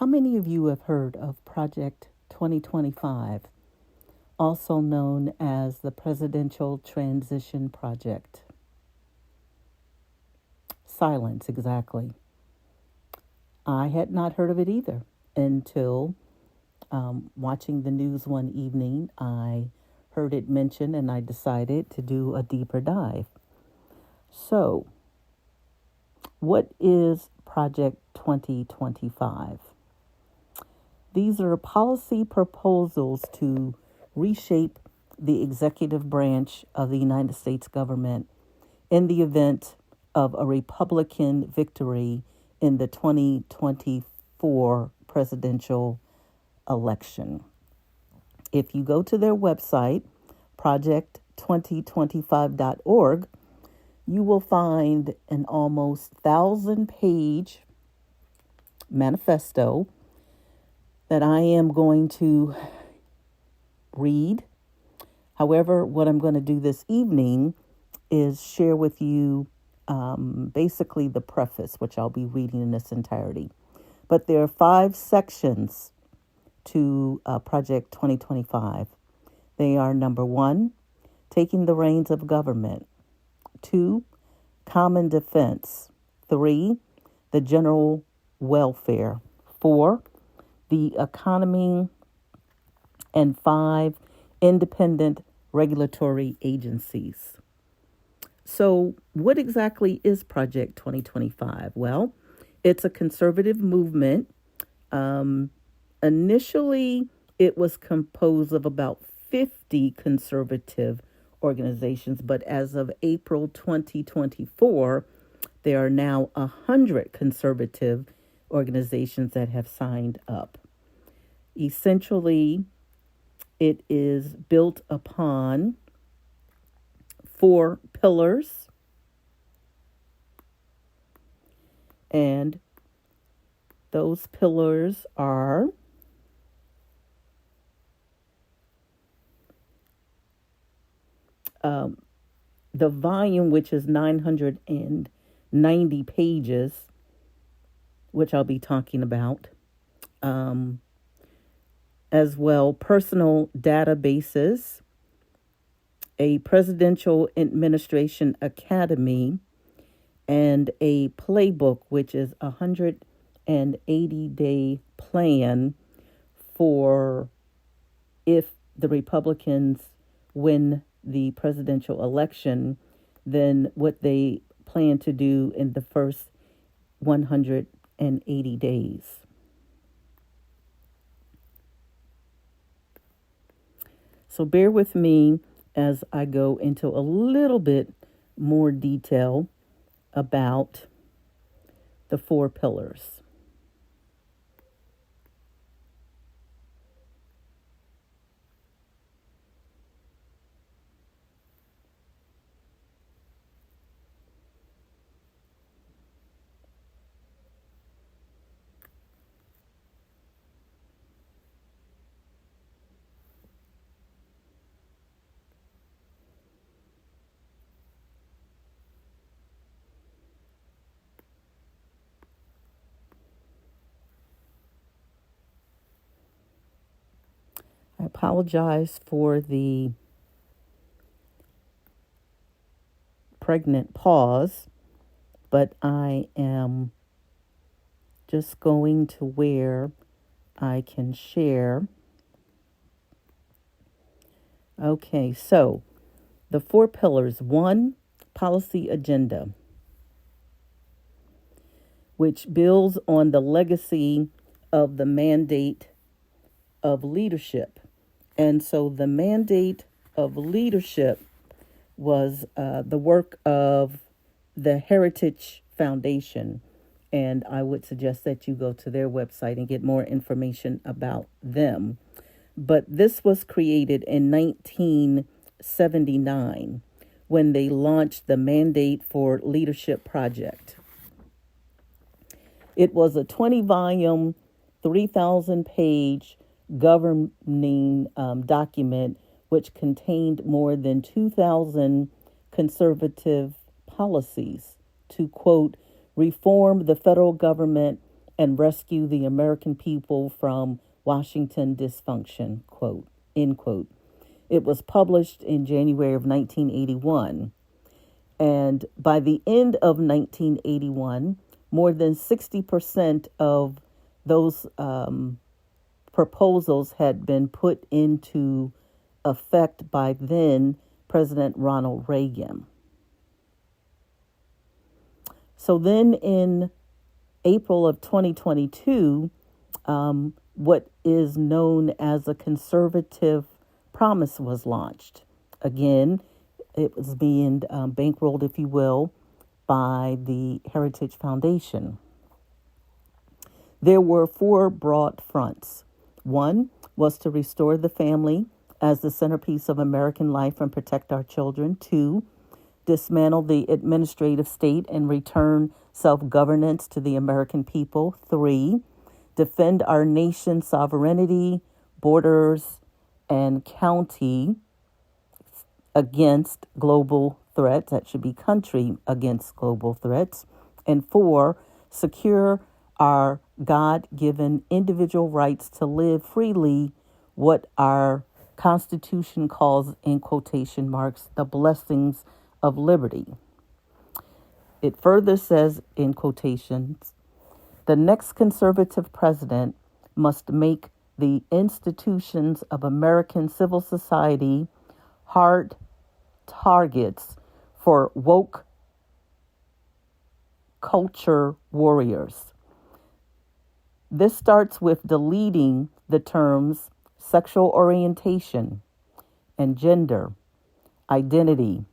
How many of you have heard of Project 2025, also known as the Presidential Transition Project? Silence, exactly. I had not heard of it either until watching the news one evening. I heard it mentioned and I decided to do a deeper dive. So, what is Project 2025? These are policy proposals to reshape the executive branch of the United States government in the event of a Republican victory in the 2024 presidential election. If you go to their website, project2025.org, you will find an almost 1,000-page manifesto that I am going to read. However, what I'm going to do this evening is share with you basically the preface, which I'll be reading in its entirety. But there are 5 sections to Project 2025. They are: number 1, taking the reins of government; 2, common defense; 3, the general welfare; 4, the economy; and 5, independent regulatory agencies. So, what exactly is Project 2025? Well, it's a conservative movement. Initially, it was composed of about 50 conservative organizations, but as of April 2024, there are now 100 conservative organizations that have signed up. Essentially, it is built upon 4 pillars, and those pillars are the volume, which is 990 pages, which I'll be talking about, as well personal databases, a presidential administration academy, and a playbook, which is a 180-day plan for if the Republicans win the presidential election, then what they plan to do in the first 180 days. So bear with me as I go into a little bit more detail about the 4 pillars. I apologize for the pregnant pause, but I am just going to where I can share. Okay, so the 4 pillars. 1, policy agenda, which builds on the legacy of the mandate of leadership. And so the mandate of leadership was the work of the Heritage Foundation. And I would suggest that you go to their website and get more information about them. But this was created in 1979 when they launched the Mandate for Leadership Project. It was a 20-volume, 3,000-page governing document which contained more than 2,000 conservative policies to, quote, reform the federal government and rescue the American people from Washington dysfunction, quote, end quote. It was published in January of 1981. And by the end of 1981, more than 60% of those proposals had been put into effect by then President Ronald Reagan. So then in April of 2022, what is known as a conservative promise was launched. Again, it was being bankrolled, if you will, by the Heritage Foundation. There were four broad fronts. One was to restore the family as the centerpiece of American life and protect our children. Two, dismantle the administrative state and return self-governance to the American people. Three, defend our nation's sovereignty, borders, and county against global threats. That should be country against global threats. And four, secure our God-given individual rights to live freely, what our Constitution calls, in quotation marks, the blessings of liberty. It further says, in quotations, the next conservative president must make the institutions of American civil society hard targets for woke culture warriors. This starts with deleting the terms sexual orientation and gender, identity,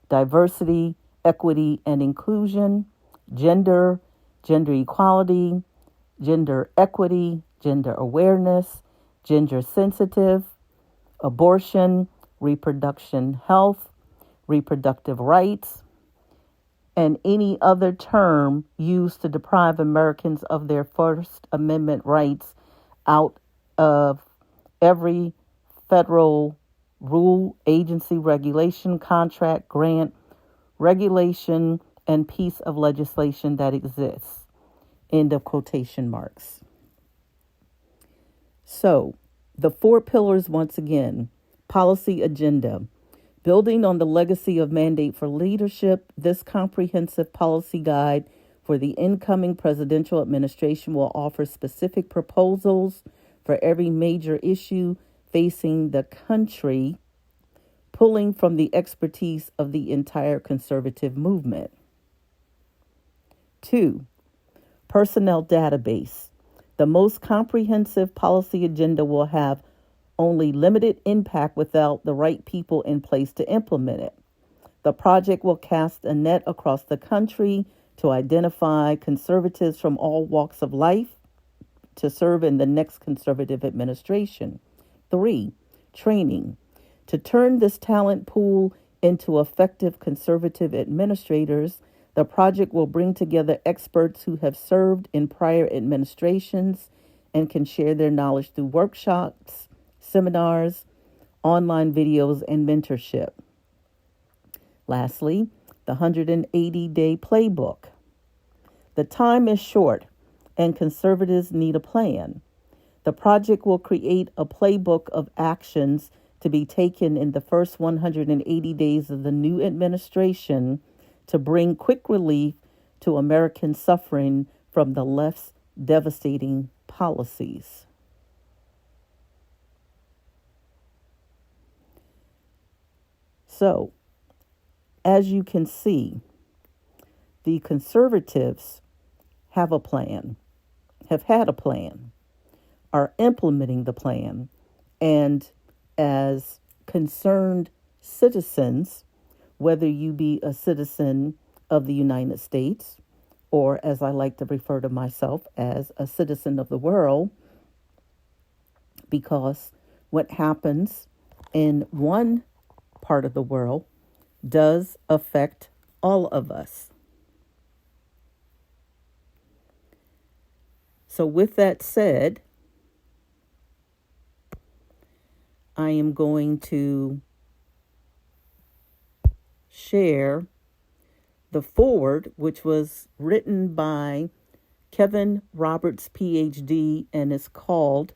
diversity, equity, and inclusion, gender equality, gender equity, gender awareness, gender sensitive, abortion, reproduction health, reproductive rights, and any other term used to deprive Americans of their First Amendment rights out of every federal rule, agency, regulation, contract, grant, regulation, and piece of legislation that exists. End of quotation marks. So, the four pillars once again: policy agenda. Building on the legacy of Mandate for Leadership, this comprehensive policy guide for the incoming presidential administration will offer specific proposals for every major issue facing the country, pulling from the expertise of the entire conservative movement. 2. Personnel database. The most comprehensive policy agenda will have only limited impact without the right people in place to implement it. The project will cast a net across the country to identify conservatives from all walks of life to serve in the next conservative administration. 3. Training. To turn this talent pool into effective conservative administrators, the project will bring together experts who have served in prior administrations and can share their knowledge through workshops, seminars, online videos, and mentorship. Lastly, the 180-day playbook. The time is short, and conservatives need a plan. The project will create a playbook of actions to be taken in the first 180 days of the new administration to bring quick relief to Americans suffering from the left's devastating policies. So, as you can see, the conservatives have a plan, have had a plan, are implementing the plan, and as concerned citizens, whether you be a citizen of the United States, or as I like to refer to myself as a citizen of the world, because what happens in one part of the world does affect all of us. So with that said, I am going to share the foreword, which was written by Kevin Roberts, PhD, and it's called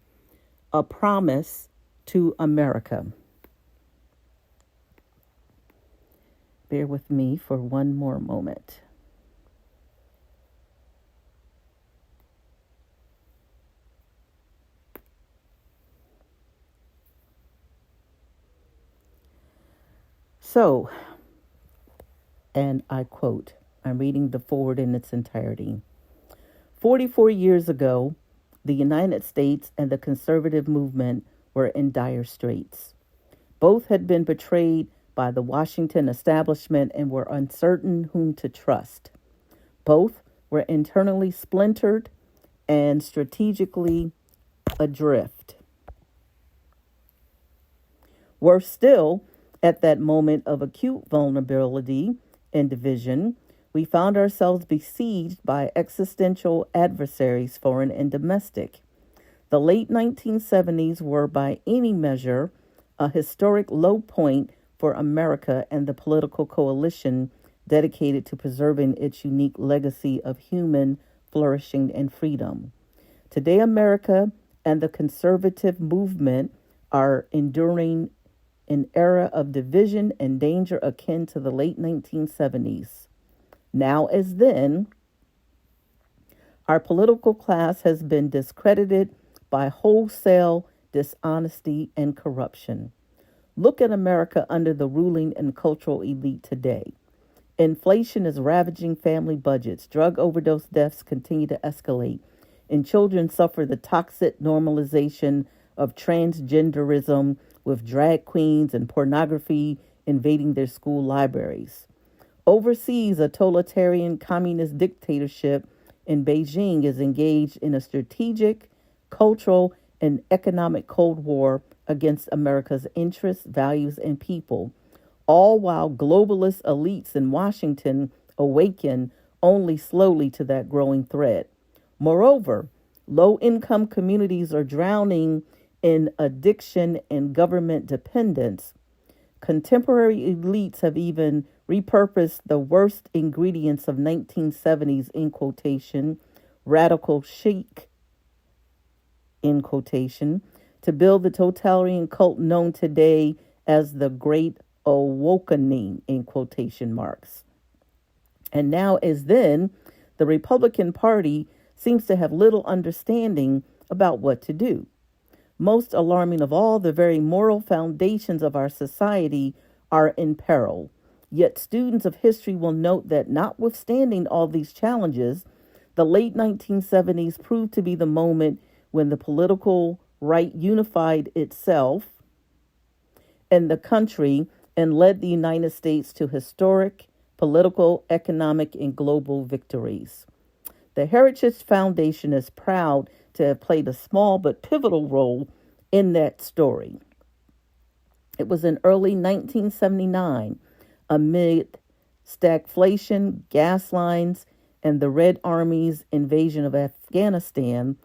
A Promise to America. Bear with me for one more moment. So, and I quote, I'm reading the forward in its entirety. 44 years ago, the United States and the conservative movement were in dire straits. Both had been betrayed by the Washington establishment and were uncertain whom to trust. Both were internally splintered and strategically adrift. Worse still, at that moment of acute vulnerability and division, we found ourselves besieged by existential adversaries, foreign and domestic. The late 1970s were, by any measure, a historic low point for America and the political coalition dedicated to preserving its unique legacy of human flourishing and freedom. Today, America and the conservative movement are enduring an era of division and danger akin to the late 1970s. Now as then, our political class has been discredited by wholesale dishonesty and corruption. Look at America under the ruling and cultural elite today. Inflation is ravaging family budgets. Drug overdose deaths continue to escalate, and children suffer the toxic normalization of transgenderism, with drag queens and pornography invading their school libraries. Overseas, a totalitarian communist dictatorship in Beijing is engaged in a strategic, cultural, and economic Cold War against America's interests, values, and people, all while globalist elites in Washington awaken only slowly to that growing threat. Moreover, low-income communities are drowning in addiction and government dependence. Contemporary elites have even repurposed the worst ingredients of 1970s, in quotation, radical chic, in quotation, to build the totalitarian cult known today as the Great Awakening, in quotation marks. And now as then, the Republican Party seems to have little understanding about what to do. Most alarming of all, the very moral foundations of our society are in peril. Yet students of history will note that notwithstanding all these challenges, the late 1970s proved to be the moment when the political right unified itself and the country and led the United States to historic political, economic, and global victories. The Heritage Foundation is proud to have played a small but pivotal role in that story. It was in early 1979, amid stagflation, gas lines, and the Red Army's invasion of Afghanistan,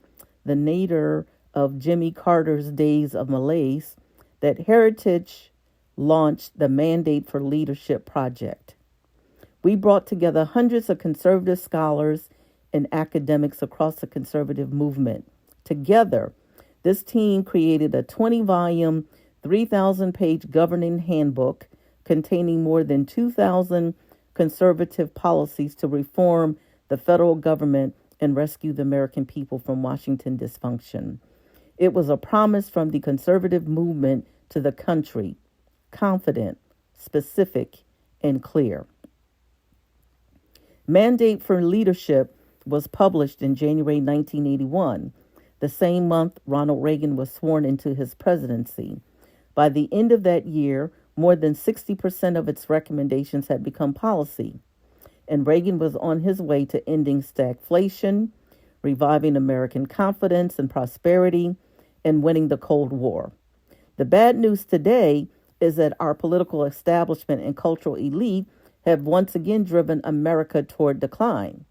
the nadir of Jimmy Carter's days of malaise, that Heritage launched the Mandate for Leadership project. We brought together hundreds of conservative scholars and academics across the conservative movement. Together, this team created a 20-volume, 3,000-page governing handbook containing more than 2,000 conservative policies to reform the federal government and rescue the American people from Washington dysfunction. It was a promise from the conservative movement to the country, confident, specific, and clear. Mandate for Leadership was published in January 1981, the same month Ronald Reagan was sworn into his presidency. By the end of that year, more than 60% of its recommendations had become policy, and Reagan was on his way to ending stagflation, reviving American confidence and prosperity, and winning the Cold War. The bad news today is that our political establishment and cultural elite have once again driven America toward decline.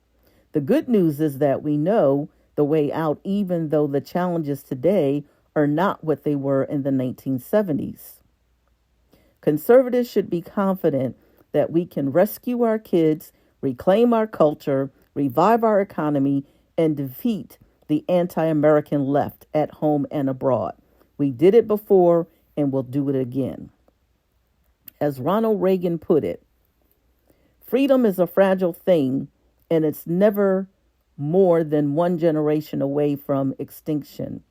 The good news is that we know the way out, even though the challenges today are not what they were in the 1970s. Conservatives should be confident that we can rescue our kids, reclaim our culture, revive our economy, and defeat the anti-American left at home and abroad. We did it before and we'll do it again. As Ronald Reagan put it, freedom is a fragile thing and it's never more than one generation away from extinction.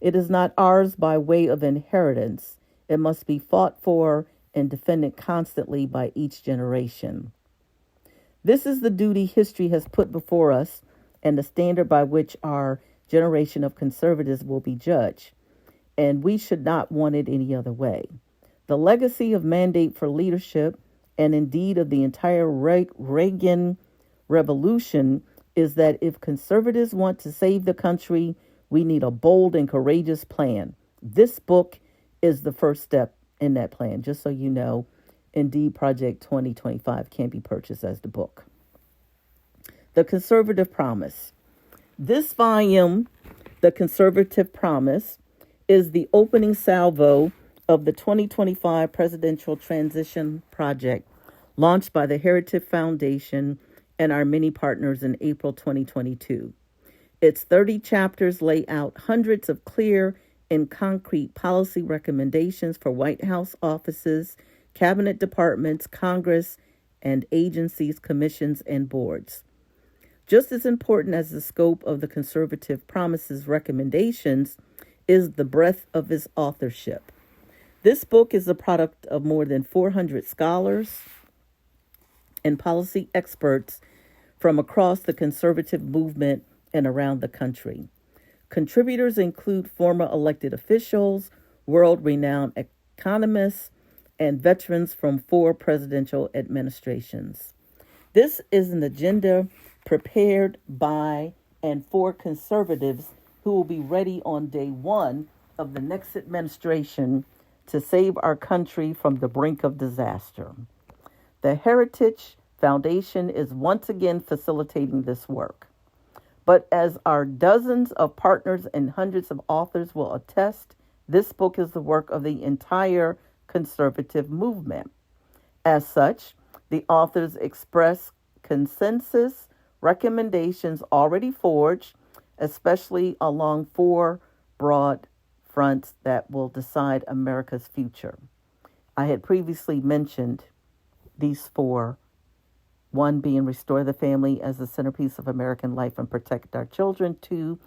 It is not ours by way of inheritance. It must be fought for and defended constantly by each generation. This is the duty history has put before us and the standard by which our generation of conservatives will be judged, and we should not want it any other way. The legacy of mandate for leadership, and indeed of the entire Reagan revolution, is that if conservatives want to save the country, we need a bold and courageous plan. This book is the first step in that plan. Just so you know, indeed, Project 2025 can be purchased as the book. The Conservative Promise. This volume, The Conservative Promise, is the opening salvo of the 2025 Presidential Transition Project, launched by the Heritage Foundation and our many partners in April 2022. Its 30 chapters lay out hundreds of clear and concrete policy recommendations for White House offices, cabinet departments, Congress, and agencies, commissions, and boards. Just as important as the scope of the Conservative Promise's recommendations is the breadth of its authorship. This book is the product of more than 400 scholars and policy experts from across the conservative movement and around the country. Contributors include former elected officials, world-renowned economists, and veterans from 4 presidential administrations. This is an agenda prepared by and for conservatives who will be ready on day 1 of the next administration to save our country from the brink of disaster. The Heritage Foundation is once again facilitating this work. But as our dozens of partners and hundreds of authors will attest, this book is the work of the entire conservative movement. As such, the authors express consensus recommendations already forged, especially along 4 broad fronts that will decide America's future. I had previously mentioned these 4. 1 being restore the family as the centerpiece of American life and protect our children. 2,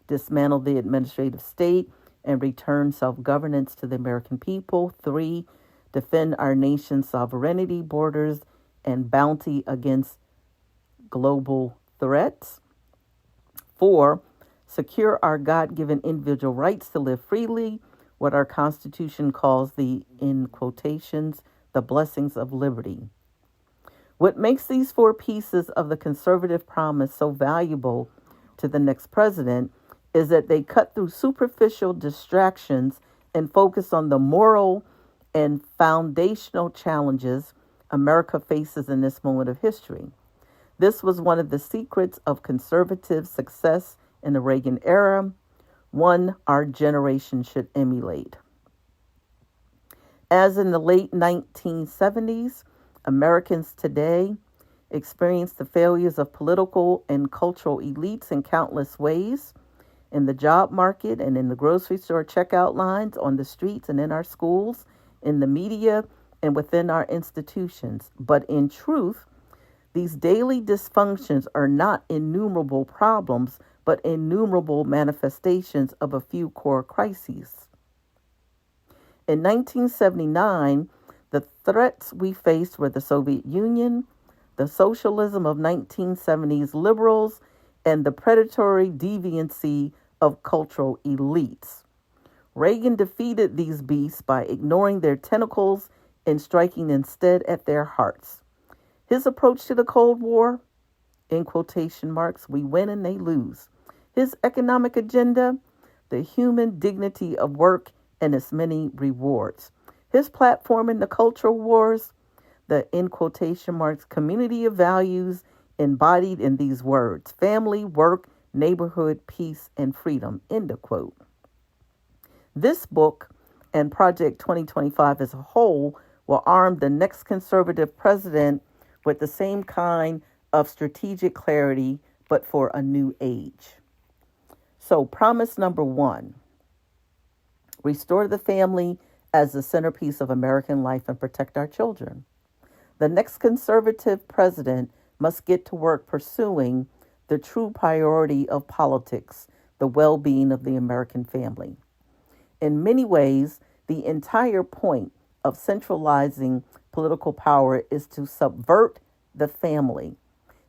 dismantle the administrative state and return self-governance to the American people. 3, defend our nation's sovereignty, borders, and bounty against global threats. 4, secure our God-given individual rights to live freely, what our Constitution calls the, in quotations, the blessings of liberty. What makes these 4 pieces of the Conservative Promise so valuable to the next president is that they cut through superficial distractions and focus on the moral and foundational challenges America faces in this moment of history. This was one of the secrets of conservative success in the Reagan era, one our generation should emulate. As in the late 1970s, Americans today experience the failures of political and cultural elites in countless ways, in the job market and in the grocery store checkout lines, on the streets and in our schools, in the media and within our institutions. But in truth, these daily dysfunctions are not innumerable problems, but innumerable manifestations of a few core crises. In 1979, the threats we faced were the Soviet Union, the socialism of 1970s liberals, and the predatory deviancy of cultural elites. Reagan defeated these beasts by ignoring their tentacles and striking instead at their hearts. His approach to the Cold War, in quotation marks, we win and they lose. His economic agenda, the human dignity of work and its many rewards. His platform in the cultural wars, the, in quotation marks, community of values embodied in these words: family, work, neighborhood, peace, and freedom, end of quote. This book and Project 2025 as a whole will arm the next conservative president with the same kind of strategic clarity, but for a new age. So, promise number one: restore the family as the centerpiece of American life and protect our children. The next conservative president must get to work pursuing the true priority of politics, the well-being of the American family. In many ways, the entire point of centralizing political power is to subvert the family.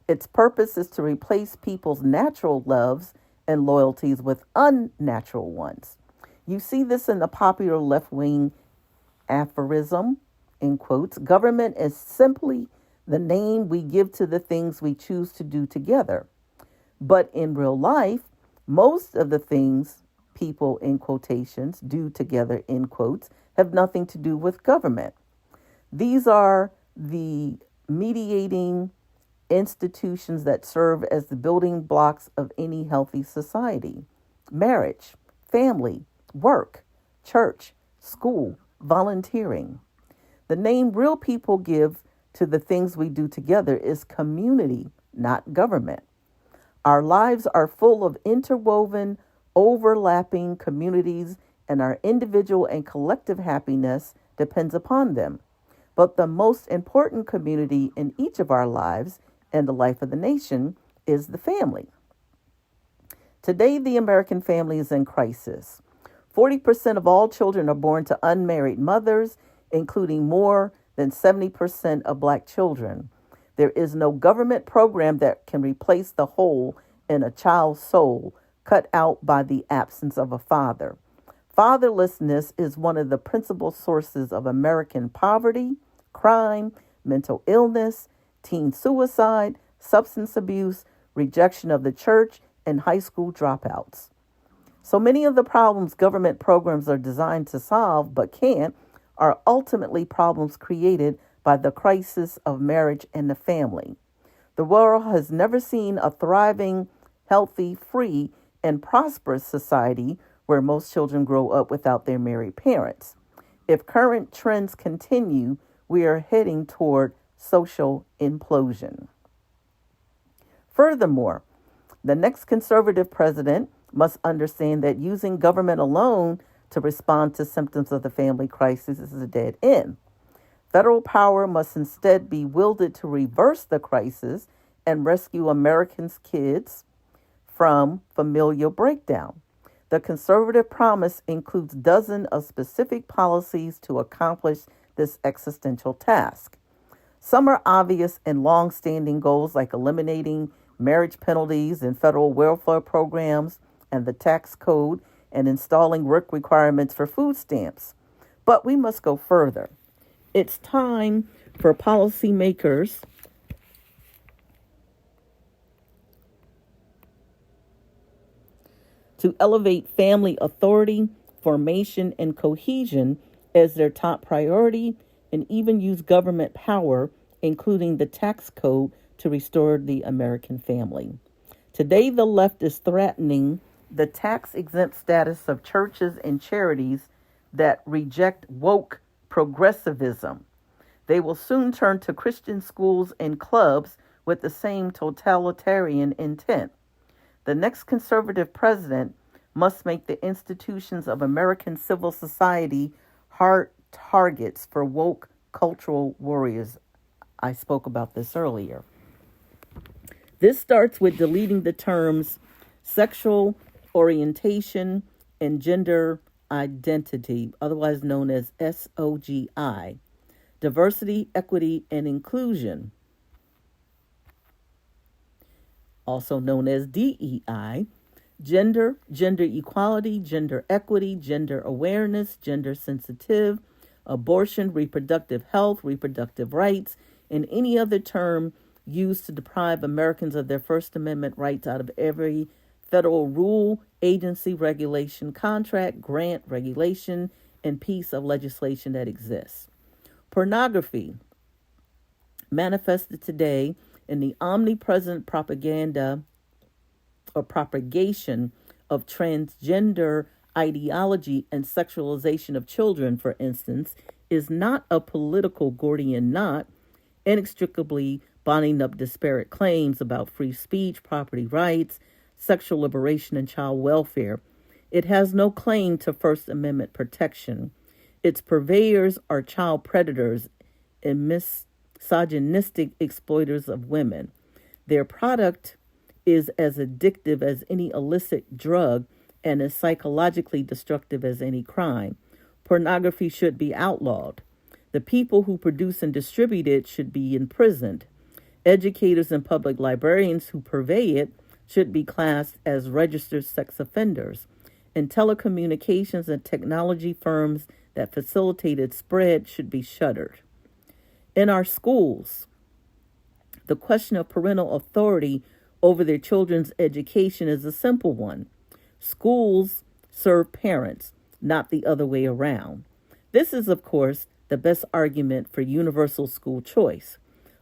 Its purpose is to replace people's natural loves and loyalties with unnatural ones. You see this in the popular left-wing aphorism, in quotes: government is simply the name we give to the things we choose to do together. But in real life, most of the things people, in quotations, do together, in quotes, have nothing to do with government. These are the mediating institutions that serve as the building blocks of any healthy society: marriage, family, work, church, school, volunteering. The name real people give to the things we do together is community, not government. Our lives are full of interwoven, overlapping communities, and our individual and collective happiness depends upon them. But the most important community in each of our lives and the life of the nation is the family. Today, the American family is in crisis. 40% of all children are born to unmarried mothers, including more than 70% of Black children. There is no government program that can replace the hole in a child's soul cut out by the absence of a father. Fatherlessness is one of the principal sources of American poverty, crime, mental illness, teen suicide, substance abuse, rejection of the church, and high school dropouts. So many of the problems government programs are designed to solve but can't are ultimately problems created by the crisis of marriage and the family. The world has never seen a thriving, healthy, free, and prosperous society where most children grow up without their married parents. If current trends continue, we are heading toward social implosion. Furthermore, the next conservative president must understand that using government alone to respond to symptoms of the family crisis is a dead end. Federal power must instead be wielded to reverse the crisis and rescue Americans' kids from familial breakdown. The conservative promise includes dozens of specific policies to accomplish this existential task. Some are obvious and long-standing goals, like eliminating marriage penalties and federal welfare programs and the tax code, and installing work requirements for food stamps. But we must go further. It's time for policymakers to elevate family authority, formation, and cohesion as their top priority, and even use government power, including the tax code, to restore the American family. Today, the left is threatening the tax-exempt status of churches and charities that reject woke progressivism. They will soon turn to Christian schools and clubs with the same totalitarian intent. The next conservative president must make the institutions of American civil society hard targets for woke cultural warriors. I spoke about this earlier. This starts with deleting the terms sexual orientation and gender identity, otherwise known as SOGI, diversity, equity, and inclusion, also known as DEI, gender equality, gender equity, gender awareness, gender sensitive, abortion, reproductive health, reproductive rights, and any other term used to deprive Americans of their First Amendment rights out of every federal rule, agency, regulation, contract, grant, regulation, and piece of legislation that exists. Pornography, manifested today in the omnipresent propaganda or propagation of transgender ideology and sexualization of children, for instance, is not a political Gordian knot inextricably bonding up disparate claims about free speech, property rights, sexual liberation, and child welfare. It has no claim to First Amendment protection. Its purveyors are child predators and misogynistic exploiters of women. Their product is as addictive as any illicit drug and as psychologically destructive as any crime. Pornography should be outlawed. The people who produce and distribute it should be imprisoned. Educators and public librarians who purvey it should be classed as registered sex offenders. And telecommunications and technology firms that facilitate its spread should be shuttered. In our schools, the question of parental authority over their children's education is a simple one. Schools serve parents, not the other way around. This is, of course, the best argument for universal school choice,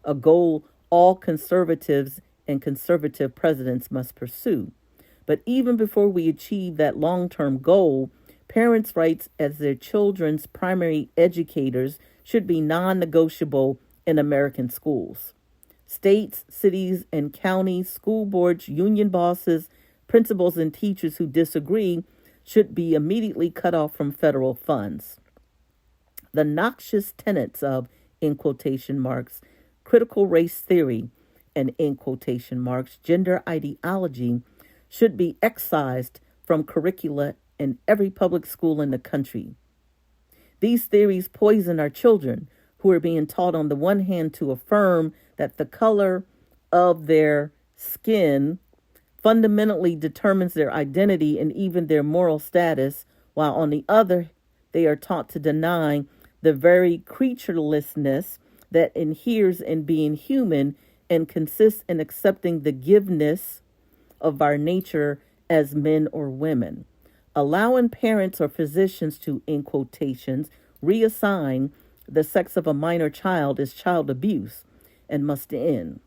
a goal all conservatives and conservative presidents must pursue. But even before we achieve that long-term goal, parents' rights as their children's primary educators should be non-negotiable in American schools. States, cities, and counties, school boards, union bosses, principals, and teachers who disagree should be immediately cut off from federal funds. The noxious tenets of, in quotation marks, critical race theory and, in quotation marks, gender ideology should be excised from curricula in every public school in the country. These theories poison our children, who are being taught on the one hand to affirm that the color of their skin fundamentally determines their identity and even their moral status, while on the other, they are taught to deny the very creaturelessness that inheres in being human and consists in accepting the giveness of our nature as men or women. Allowing parents or physicians to, in quotations, reassign the sex of a minor child is child abuse and must end.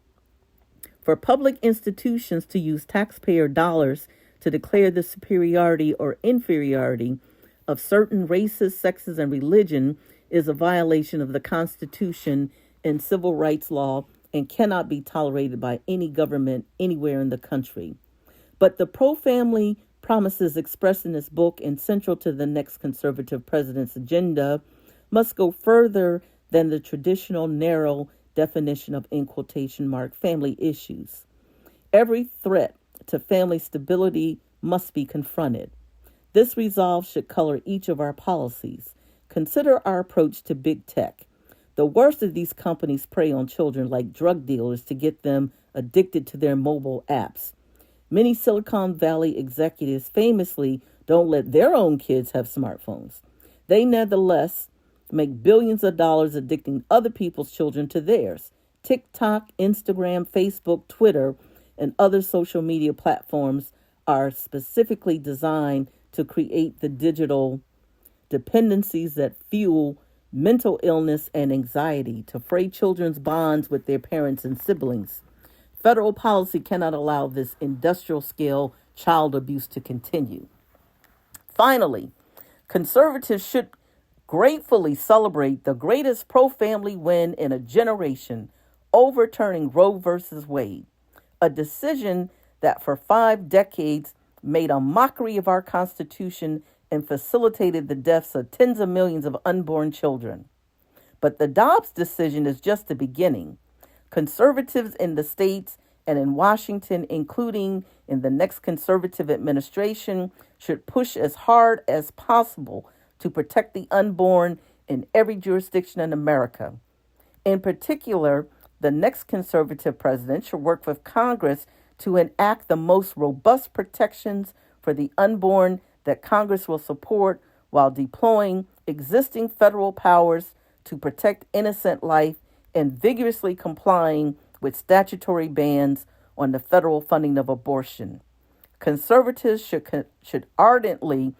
For public institutions to use taxpayer dollars to declare the superiority or inferiority of certain races, sexes, and religion is a violation of the Constitution and civil rights law and cannot be tolerated by any government anywhere in the country. But the pro-family promises expressed in this book and central to the next conservative president's agenda must go further than the traditional narrow definition of, in quotation mark, family issues. Every threat to family stability must be confronted. This resolve should color each of our policies. Consider our approach to big tech. The worst of these companies prey on children like drug dealers to get them addicted to their mobile apps. Many Silicon Valley executives famously don't let their own kids have smartphones. They nevertheless make billions of dollars addicting other people's children to theirs. TikTok, Instagram, Facebook, Twitter, and other social media platforms are specifically designed to create the digital dependencies that fuel mental illness and anxiety, to fray children's bonds with their parents and siblings. Federal policy cannot allow this industrial-scale child abuse to continue. Finally, conservatives should gratefully celebrate the greatest pro-family win in a generation, overturning Roe versus Wade, a decision that for 5 decades made a mockery of our Constitution and facilitated the deaths of tens of millions of unborn children. But the Dobbs decision is just the beginning. Conservatives in the states and in Washington, including in the next conservative administration, should push as hard as possible to protect the unborn in every jurisdiction in America. In particular, the next conservative president should work with Congress to enact the most robust protections for the unborn that Congress will support while deploying existing federal powers to protect innocent life and vigorously complying with statutory bans on the federal funding of abortion. Conservatives should ardently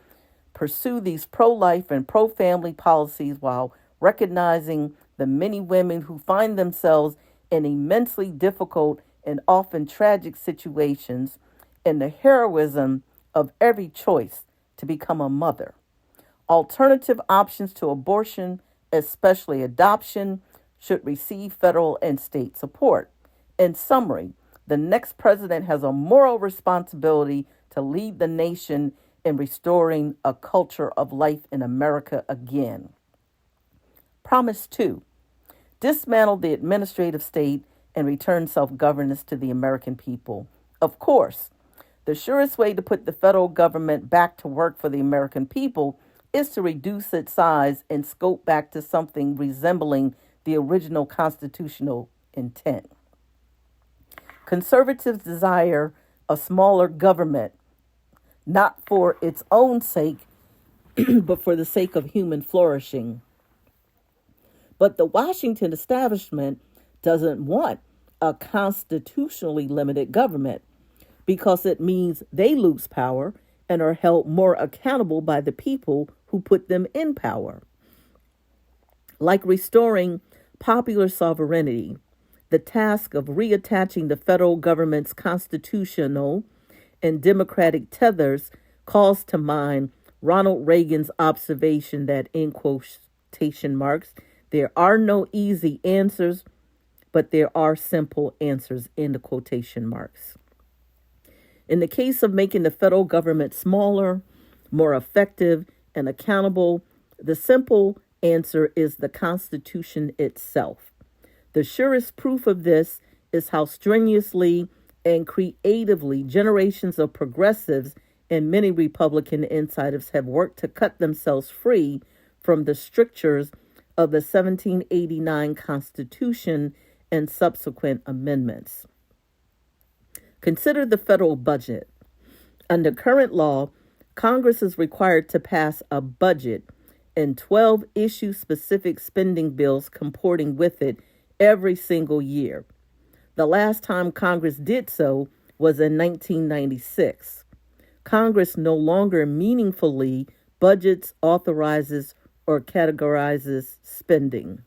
pursue these pro-life and pro-family policies while recognizing the many women who find themselves in immensely difficult and often tragic situations and the heroism of every choice to become a mother. Alternative options to abortion, especially adoption, should receive federal and state support. In summary, the next president has a moral responsibility to lead the nation in restoring a culture of life in America again. Promise 2: dismantle the administrative state and return self governance to the American people. Of course, the surest way to put the federal government back to work for the American people is to reduce its size and scope back to something resembling the original constitutional intent. Conservatives desire a smaller government, not for its own sake, but for the sake of human flourishing. But the Washington establishment doesn't want a constitutionally limited government because it means they lose power and are held more accountable by the people who put them in power. Like restoring popular sovereignty, the task of reattaching the federal government's constitutional and democratic tethers calls to mind Ronald Reagan's observation that, in quotation marks, there are no easy answers, but there are simple answers, in the quotation marks. In the case of making the federal government smaller, more effective, and accountable, the simple answer is the Constitution itself. The surest proof of this is how strenuously and creatively generations of progressives and many Republican insiders have worked to cut themselves free from the strictures of the 1789 Constitution and subsequent amendments. Consider the federal budget. Under current law, Congress is required to pass a budget and 12 issue-specific spending bills comporting with it every single year. The last time Congress did so was in 1996. Congress no longer meaningfully budgets, authorizes, or categorizes spending.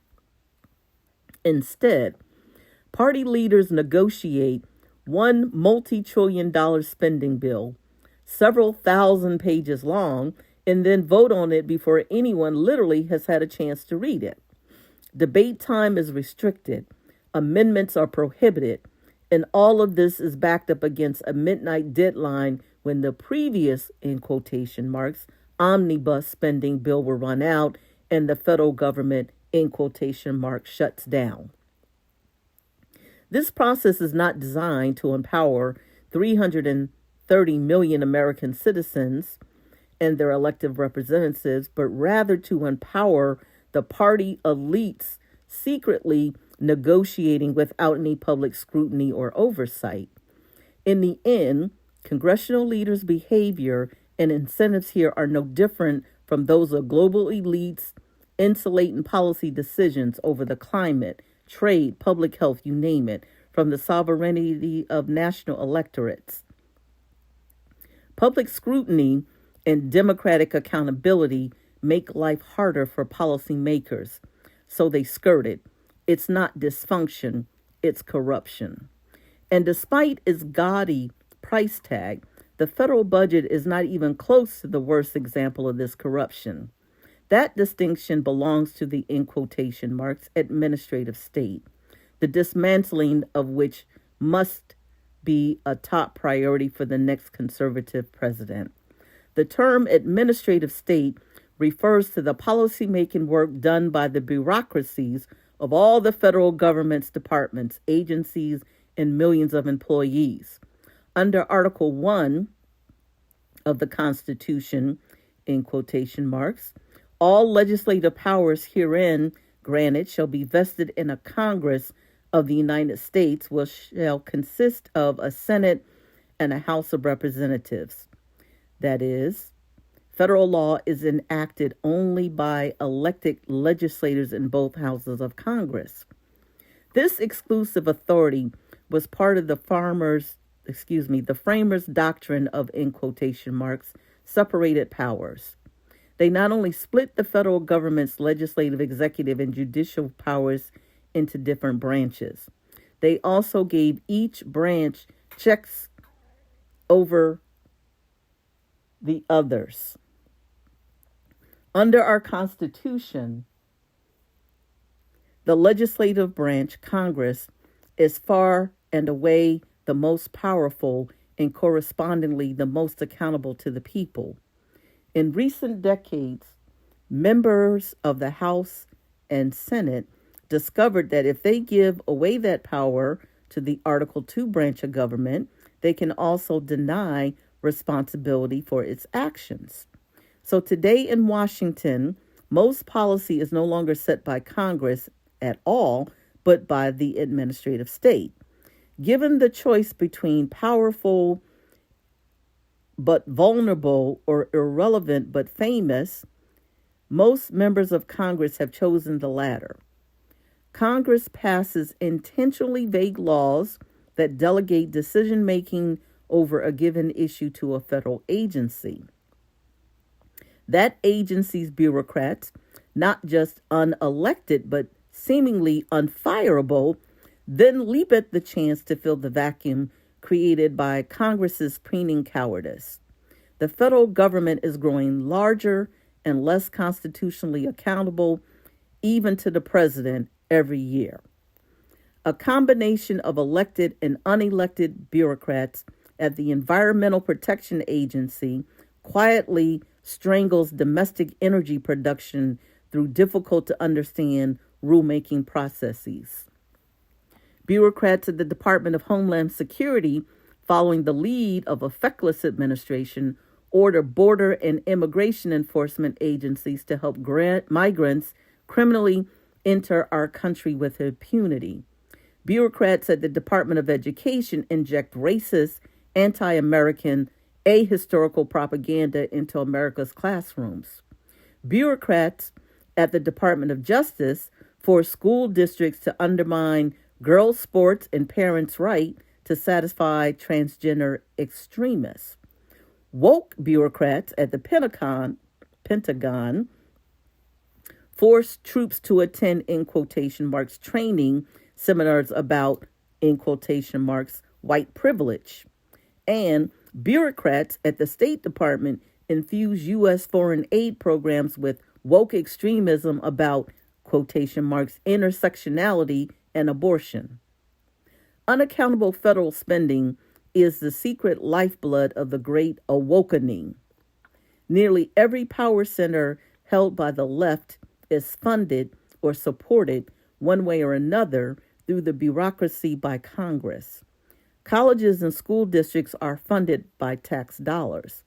Instead, party leaders negotiate one multi-trillion-dollar spending bill, several thousand pages long, and then vote on it before anyone literally has had a chance to read it. Debate time is restricted, amendments are prohibited, and all of this is backed up against a midnight deadline when the previous, in quotation marks, omnibus spending bill will run out and the federal government, in quotation marks, shuts down. This process is not designed to empower 330 million American citizens and their elected representatives, but rather to empower the party elites secretly negotiating without any public scrutiny or oversight. In the end, congressional leaders' behavior and incentives here are no different from those of global elites insulating policy decisions over the climate, trade, public health, you name it, from the sovereignty of national electorates. Public scrutiny and democratic accountability make life harder for policymakers, so they skirt it. It's not dysfunction, it's corruption. And despite its gaudy price tag, the federal budget is not even close to the worst example of this corruption. That distinction belongs to the, in quotation marks, administrative state, the dismantling of which must be a top priority for the next conservative president. The term administrative state refers to the policymaking work done by the bureaucracies of all the federal government's departments, agencies, and millions of employees. Under Article 1 of the Constitution, in quotation marks, all legislative powers herein granted shall be vested in a Congress of the United States, which shall consist of a Senate and a House of Representatives. That is, federal law is enacted only by elected legislators in both houses of Congress. This exclusive authority was part of the framers' doctrine of, in quotation marks, separated powers. They not only split the federal government's legislative, executive, and judicial powers into different branches, they also gave each branch checks over the others. Under our Constitution, the legislative branch, Congress, is far and a way the most powerful and correspondingly the most accountable to the people. In recent decades, members of the House and Senate discovered that if they give away that power to the Article 2 branch of government, they can also deny responsibility for its actions. So today in Washington, most policy is no longer set by Congress at all, but by the administrative state. Given the choice between powerful but vulnerable or irrelevant but famous, most members of Congress have chosen the latter. Congress passes intentionally vague laws that delegate decision making over a given issue to a federal agency. That agency's bureaucrats, not just unelected but seemingly unfireable, then leap at the chance to fill the vacuum created by Congress's preening cowardice. The federal government is growing larger and less constitutionally accountable, even to the president, every year. A combination of elected and unelected bureaucrats at the Environmental Protection Agency quietly strangles domestic energy production through difficult to understand rulemaking processes. Bureaucrats at the Department of Homeland Security, following the lead of a feckless administration, order border and immigration enforcement agencies to help migrants criminally enter our country with impunity. Bureaucrats at the Department of Education inject racist, anti-American, ahistorical propaganda into America's classrooms. Bureaucrats at the Department of Justice force school districts to undermine girls' sports and parents' right to satisfy transgender extremists. Woke bureaucrats at the Pentagon force troops to attend, in quotation marks, training seminars about, in quotation marks, white privilege. And bureaucrats at the State Department infuse U.S. foreign aid programs with woke extremism about, quotation marks, intersectionality and abortion. Unaccountable federal spending is the secret lifeblood of the Great Awakening. Nearly every power center held by the left is funded or supported one way or another through the bureaucracy by Congress. Colleges and school districts are funded by tax dollars.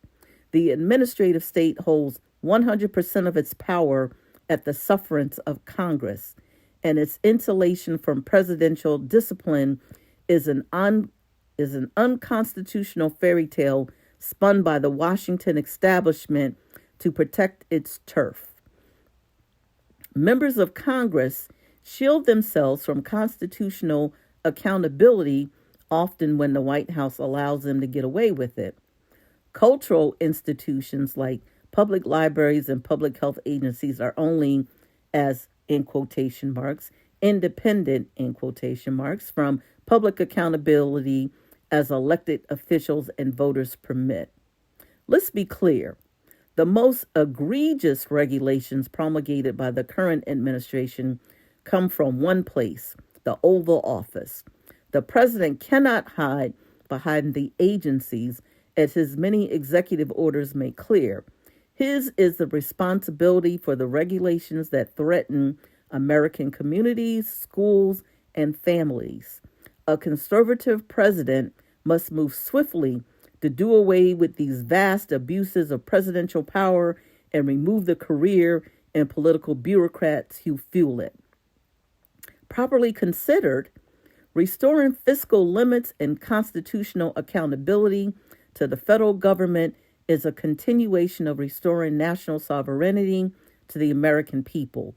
The administrative state holds 100% of its power at the sufferance of Congress, and its insulation from presidential discipline is an unconstitutional fairy tale spun by the Washington establishment to protect its turf. Members of Congress shield themselves from constitutional accountability, often when the White House allows them to get away with it. Cultural institutions like public libraries and public health agencies are only as, in quotation marks, independent, in quotation marks, from public accountability as elected officials and voters permit. Let's be clear. The most egregious regulations promulgated by the current administration come from one place, the Oval Office. The president cannot hide behind the agencies, as his many executive orders make clear. His is the responsibility for the regulations that threaten American communities, schools, and families. A conservative president must move swiftly to do away with these vast abuses of presidential power and remove the career and political bureaucrats who fuel it. Properly considered, restoring fiscal limits and constitutional accountability to the federal government is a continuation of restoring national sovereignty to the American people.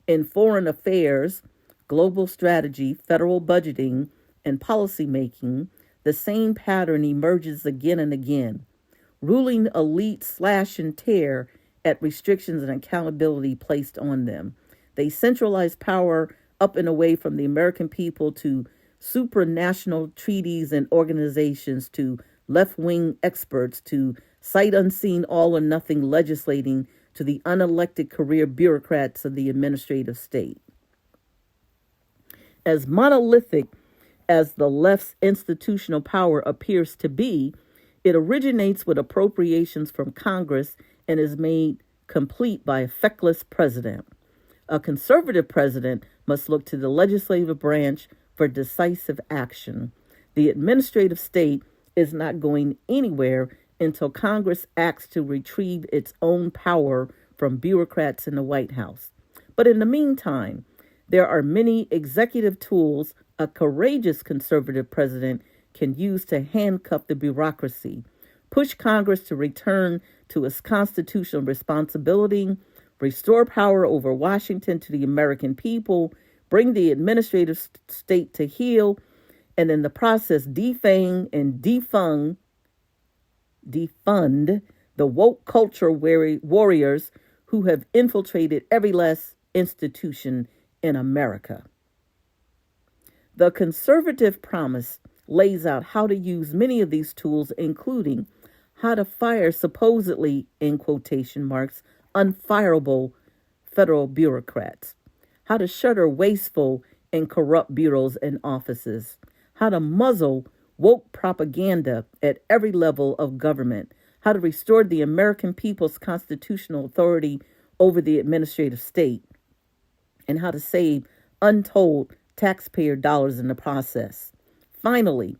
In foreign affairs, global strategy, federal budgeting, and policymaking, the same pattern emerges again and again. Ruling elites slash and tear at restrictions and accountability placed on them. They centralize power up and away from the American people to supranational treaties and organizations, to left-wing experts, to sight unseen all or nothing legislating, to the unelected career bureaucrats of the administrative state. As monolithic as the left's institutional power appears to be, it originates with appropriations from Congress and is made complete by a feckless president. A conservative president must look to the legislative branch for decisive action. The administrative state is not going anywhere until Congress acts to retrieve its own power from bureaucrats in the White House. But in the meantime, there are many executive tools a courageous conservative president can use to handcuff the bureaucracy, push Congress to return to its constitutional responsibility, restore power over Washington to the American people, bring the administrative state to heel, and in the process defang and defund the woke culture warriors who have infiltrated every last institution in America. The conservative promise lays out how to use many of these tools, including how to fire supposedly, in quotation marks, unfireable federal bureaucrats, how to shutter wasteful and corrupt bureaus and offices, how to muzzle woke propaganda at every level of government, how to restore the American people's constitutional authority over the administrative state, and how to save untold taxpayer dollars in the process. Finally,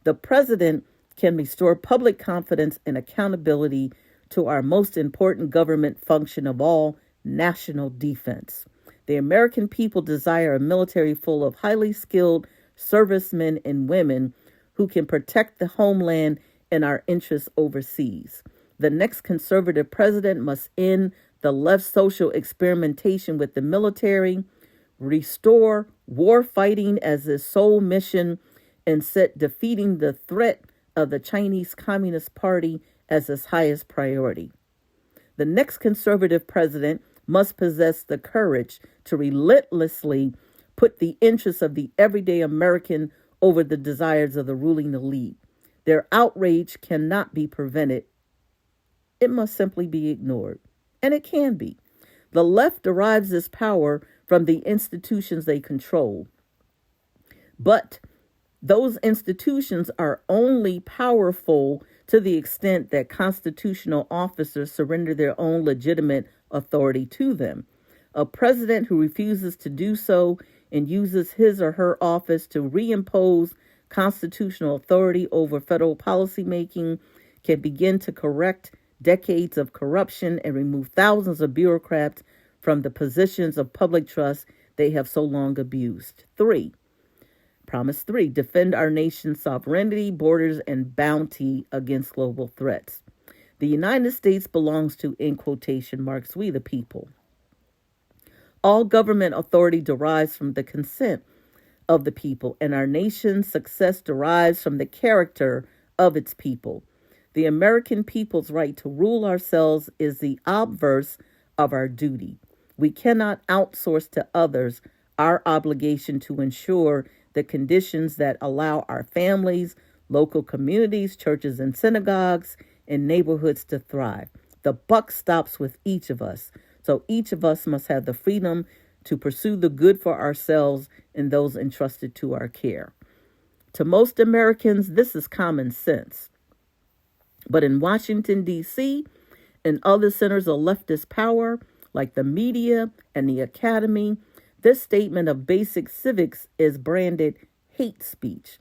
the president can restore public confidence and accountability to our most important government function of all, national defense. The American people desire a military full of highly skilled servicemen and women who can protect the homeland and our interests overseas. The next conservative president must end the left's social experimentation with the military, restore war fighting as his sole mission, and set defeating the threat of the Chinese Communist Party as his highest priority. The next conservative president must possess the courage to relentlessly put the interests of the everyday American over the desires of the ruling elite. Their outrage cannot be prevented. It must simply be ignored. And it can be. The left derives this power from the institutions they control. But those institutions are only powerful to the extent that constitutional officers surrender their own legitimate authority to them. A president who refuses to do so and uses his or her office to reimpose constitutional authority over federal policymaking can begin to correct decades of corruption and remove thousands of bureaucrats from the positions of public trust they have so long abused. Promise 3, defend our nation's sovereignty, borders, and bounty against global threats. The United States belongs to, in quotation marks, we the people. All government authority derives from the consent of the people, and our nation's success derives from the character of its people. The American people's right to rule ourselves is the obverse of our duty. We cannot outsource to others our obligation to ensure the conditions that allow our families, local communities, churches and synagogues, and neighborhoods to thrive. The buck stops with each of us. So each of us must have the freedom to pursue the good for ourselves and those entrusted to our care. To most Americans, this is common sense. But in Washington, D.C., and other centers of leftist power, like the media and the academy, this statement of basic civics is branded hate speech.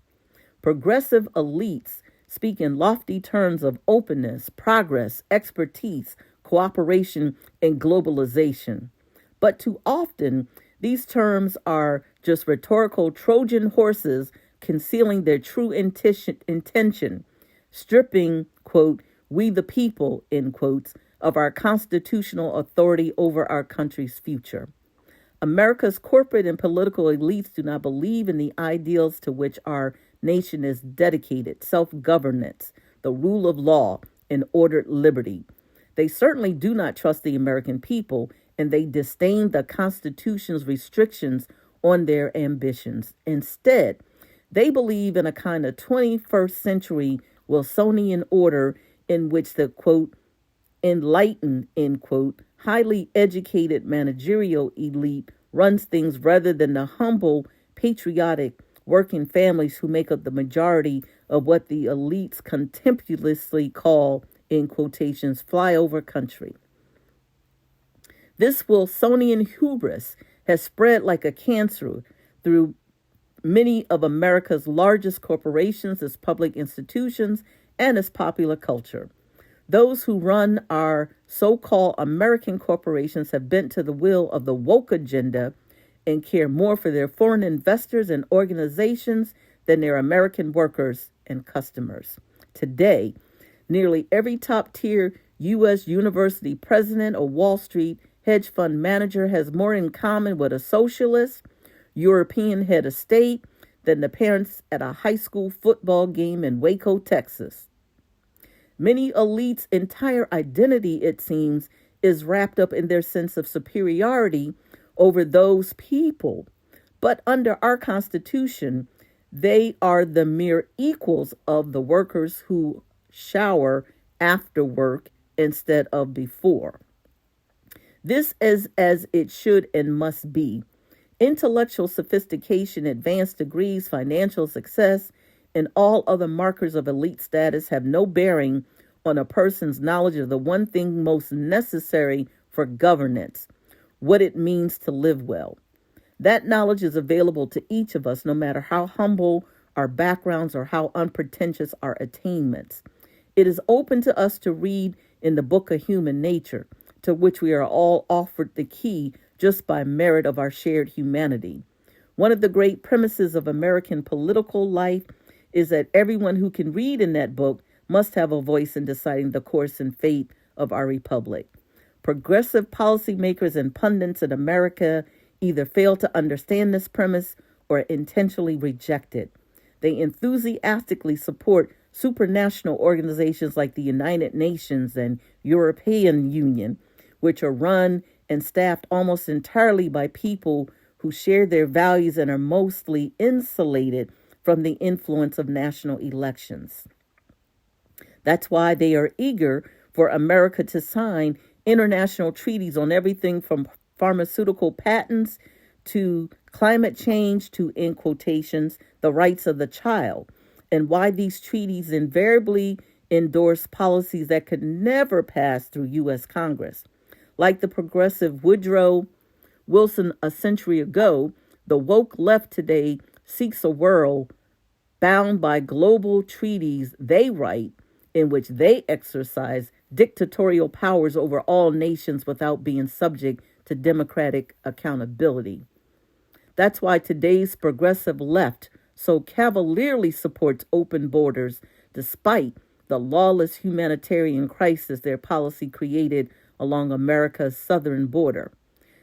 Progressive elites speak in lofty terms of openness, progress, expertise, cooperation, and globalization. But too often, these terms are just rhetorical Trojan horses concealing their true intention, stripping, quote, we the people, end quotes, of our constitutional authority over our country's future. America's corporate and political elites do not believe in the ideals to which our nation is dedicated: self-governance, the rule of law, and ordered liberty. They certainly do not trust the American people, and they disdain the Constitution's restrictions on their ambitions. Instead, they believe in a kind of 21st century Wilsonian order in which the, quote, enlightened, end quote, highly educated managerial elite runs things rather than the humble, patriotic, working families who make up the majority of what the elites contemptuously call, in quotations, flyover country. This Wilsonian hubris has spread like a cancer through many of America's largest corporations, its public institutions, and its popular culture. Those who run our so-called American corporations have bent to the will of the woke agenda and care more for their foreign investors and organizations than their American workers and customers. Today, nearly every top-tier U.S. university president or Wall Street hedge fund manager has more in common with a socialist, European head of state than the parents at a high school football game in Waco, Texas. Many elites' entire identity, it seems, is wrapped up in their sense of superiority over those people. But under our Constitution, they are the mere equals of the workers who shower after work instead of before. This is as it should and must be. Intellectual sophistication, advanced degrees, financial success, and all other markers of elite status have no bearing on a person's knowledge of the one thing most necessary for governance, what it means to live well. That knowledge is available to each of us, no matter how humble our backgrounds or how unpretentious our attainments. It is open to us to read in the book of human nature, to which we are all offered the key just by merit of our shared humanity. One of the great premises of American political life is that everyone who can read in that book must have a voice in deciding the course and fate of our republic. Progressive policymakers and pundits in America either fail to understand this premise or intentionally reject it. They enthusiastically support supranational organizations like the United Nations and European Union, which are run and staffed almost entirely by people who share their values and are mostly insulated from the influence of national elections. That's why they are eager for America to sign international treaties on everything from pharmaceutical patents to climate change to, in quotations, the rights of the child, and why these treaties invariably endorse policies that could never pass through U.S. Congress. Like the progressive Woodrow Wilson a century ago, the woke left today seeks a world bound by global treaties they write, in which they exercise dictatorial powers over all nations without being subject to democratic accountability. That's why today's progressive left so cavalierly supports open borders, despite the lawless humanitarian crisis their policy created along America's southern border.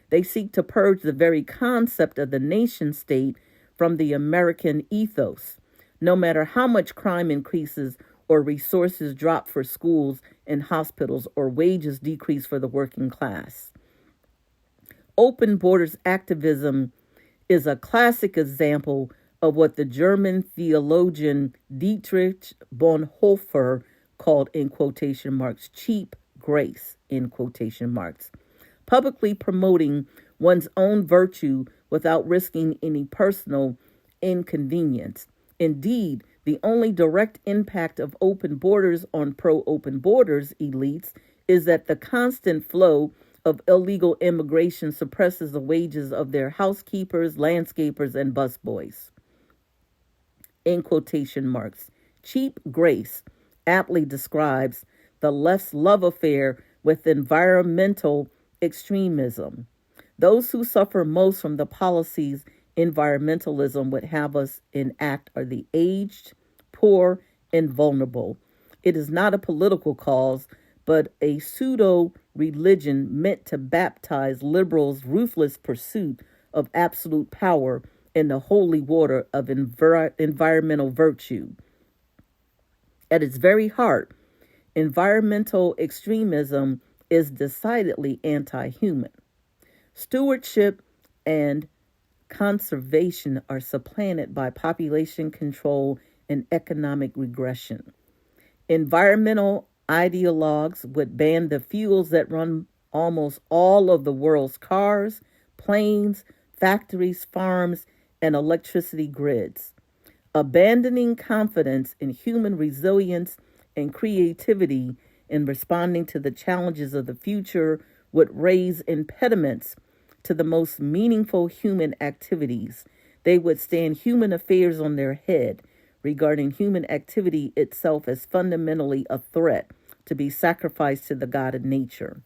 They seek to purge the very concept of the nation state from the American ethos, no matter how much crime increases or resources drop for schools and hospitals or wages decrease for the working class. Open borders activism is a classic example of what the German theologian Dietrich Bonhoeffer called, in quotation marks, cheap grace, in quotation marks, publicly promoting one's own virtue without risking any personal inconvenience. Indeed, the only direct impact of open borders on pro-open borders elites is that the constant flow of illegal immigration suppresses the wages of their housekeepers, landscapers, and busboys. In quotation marks, cheap grace aptly describes the left's love affair with environmental extremism. Those who suffer most from the policies environmentalism would have us enact are the aged, poor, and vulnerable. It is not a political cause, but a pseudo-religion meant to baptize liberals' ruthless pursuit of absolute power in the holy water of environmental virtue. At its very heart, environmental extremism is decidedly anti-human. Stewardship and conservation are supplanted by population control and economic regression. Environmental ideologues would ban the fuels that run almost all of the world's cars, planes, factories, farms, and electricity grids. Abandoning confidence in human resilience and creativity in responding to the challenges of the future would raise impediments to the most meaningful human activities. They would stand human affairs on their head, regarding human activity itself as fundamentally a threat to be sacrificed to the God of nature.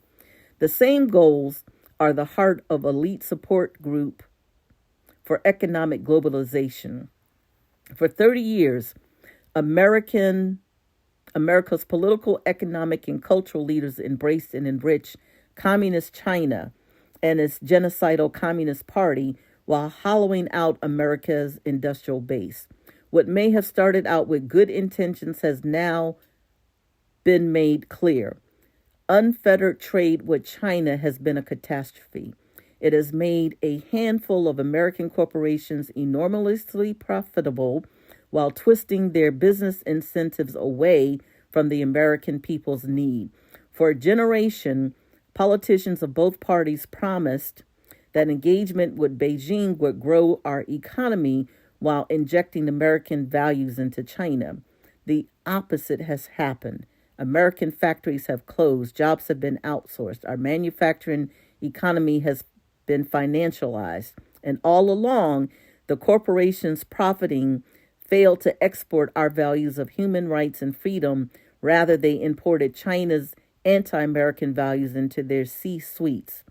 The same goals are the heart of elite support group for economic globalization. For 30 years, America's political, economic, and cultural leaders embraced and enriched communist China and its genocidal Communist Party while hollowing out America's industrial base. What may have started out with good intentions has now been made clear. Unfettered trade with China has been a catastrophe. It has made a handful of American corporations enormously profitable while twisting their business incentives away from the American people's need. For a generation, politicians of both parties promised that engagement with Beijing would grow our economy while injecting American values into China. The opposite has happened. American factories have closed, jobs have been outsourced, our manufacturing economy has been financialized, and all along, the corporations profiting failed to export our values of human rights and freedom. Rather, they imported China's anti-American values into their C-suites.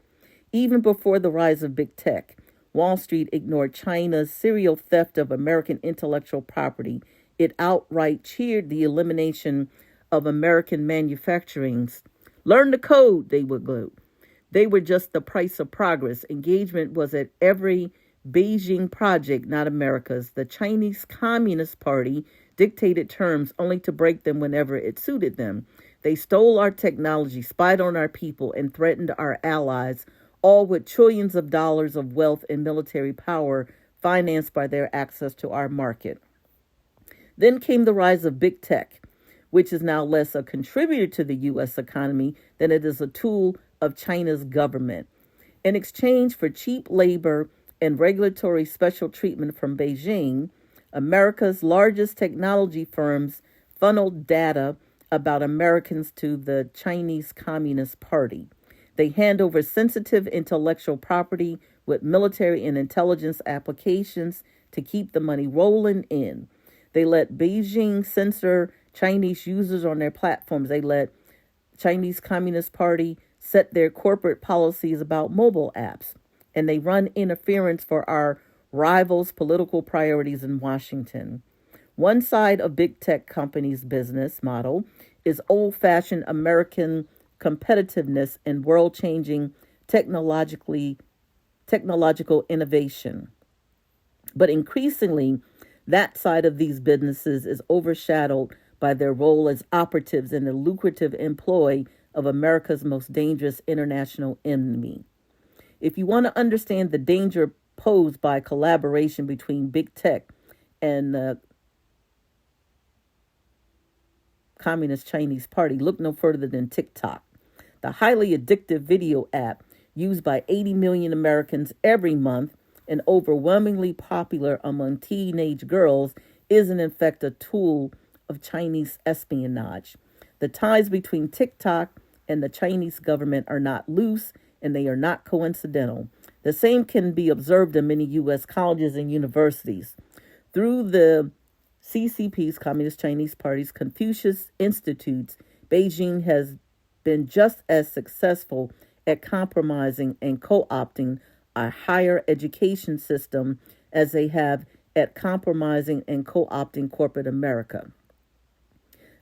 Even before the rise of big tech, Wall Street ignored China's serial theft of American intellectual property. It outright cheered the elimination of American manufacturings. Learn the code, they would gloat. They were just the price of progress. Engagement was at every Beijing project, not America's. The Chinese Communist Party dictated terms only to break them whenever it suited them. They stole our technology, spied on our people, and threatened our allies, all with trillions of dollars of wealth and military power financed by their access to our market. Then came the rise of big tech, which is now less a contributor to the U.S. economy than it is a tool of China's government. In exchange for cheap labor and regulatory special treatment from Beijing, America's largest technology firms funneled data about Americans to the Chinese Communist Party. They hand over sensitive intellectual property with military and intelligence applications to keep the money rolling in. They let Beijing censor Chinese users on their platforms. They let Chinese Communist Party set their corporate policies about mobile apps. And they run interference for our rivals' political priorities in Washington. One side of big tech companies' business model is old-fashioned American competitiveness and world-changing technological innovation. But increasingly, that side of these businesses is overshadowed by their role as operatives in the lucrative employ of America's most dangerous international enemy. If you want to understand the danger posed by collaboration between big tech and the Communist Chinese Party, look no further than TikTok, the highly addictive video app used by 80 million Americans every month and overwhelmingly popular among teenage girls is in fact a tool of Chinese espionage. The ties between TikTok and the Chinese government are not loose, and they are not coincidental. The same can be observed in many U.S. colleges and universities. Through the CCP's, Communist Chinese Party's Confucius Institutes, Beijing has been just as successful at compromising and co-opting a higher education system as they have at compromising and co-opting corporate America.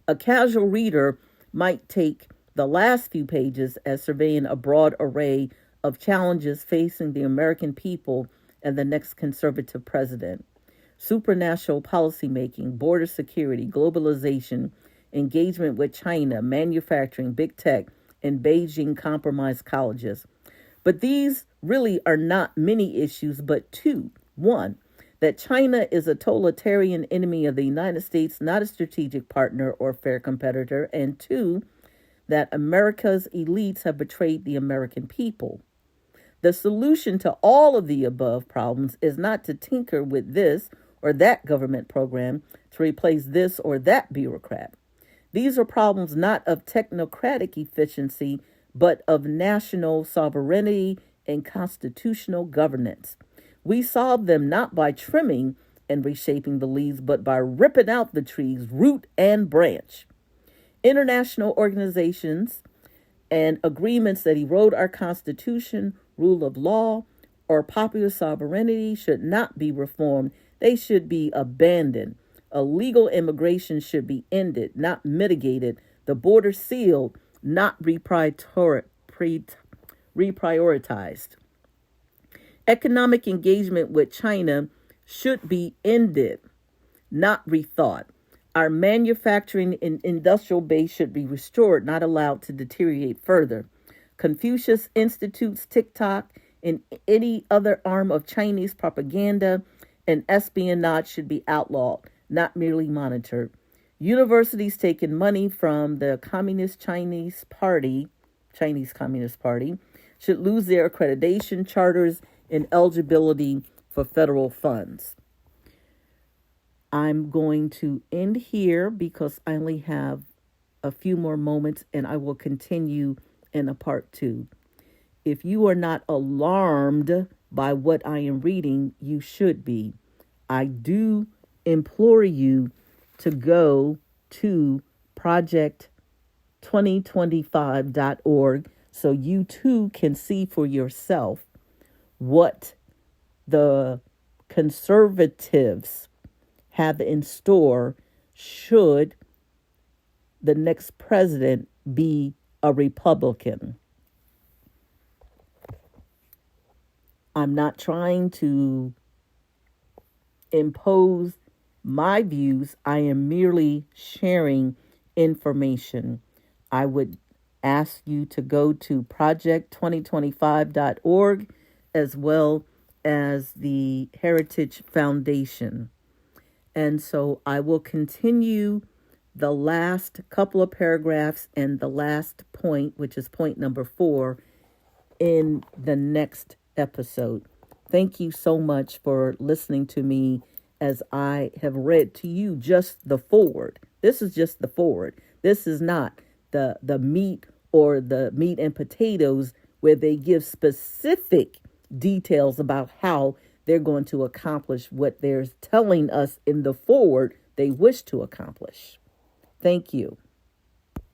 A casual reader might take the last few pages as surveying a broad array of challenges facing the American people and the next conservative president. Supranational policymaking, border security, globalization, engagement with China, manufacturing, big tech, and Beijing compromised colleges. But these really are not many issues, but two. One, that China is a totalitarian enemy of the United States, not a strategic partner or fair competitor. And two, that America's elites have betrayed the American people. The solution to all of the above problems is not to tinker with this or that government program to replace this or that bureaucrat. These are problems not of technocratic efficiency, but of national sovereignty and constitutional governance. We solve them not by trimming and reshaping the leaves, but by ripping out the tree's root and branch. International organizations and agreements that erode our Constitution, rule of law, or popular sovereignty should not be reformed. They should be abandoned. Illegal immigration should be ended, not mitigated. The border sealed, not reprioritized. Economic engagement with China should be ended, not rethought. Our manufacturing and industrial base should be restored, not allowed to deteriorate further. Confucius Institute's TikTok and any other arm of Chinese propaganda and espionage should be outlawed, not merely monitored. Universities taking money from the Chinese Communist Party, should lose their accreditation, charters, and eligibility for federal funds. I'm going to end here because I only have a few more moments and I will continue in a part 2. If you are not alarmed by what I am reading, you should be. I do implore you to go to project2025.org so you too can see for yourself what the conservatives have in store should the next president be a Republican. I'm not trying to impose my views. I am merely sharing information. I would ask you to go to project2025.org as well as the Heritage Foundation. And so I will continue the last couple of paragraphs and the last point, which is point number 4, in the next episode. Thank you so much for listening to me as I have read to you just the foreword. This is just the foreword. This is not the meat or the meat and potatoes where they give specific details about how they're going to accomplish what they're telling us in the foreword they wish to accomplish. Thank you.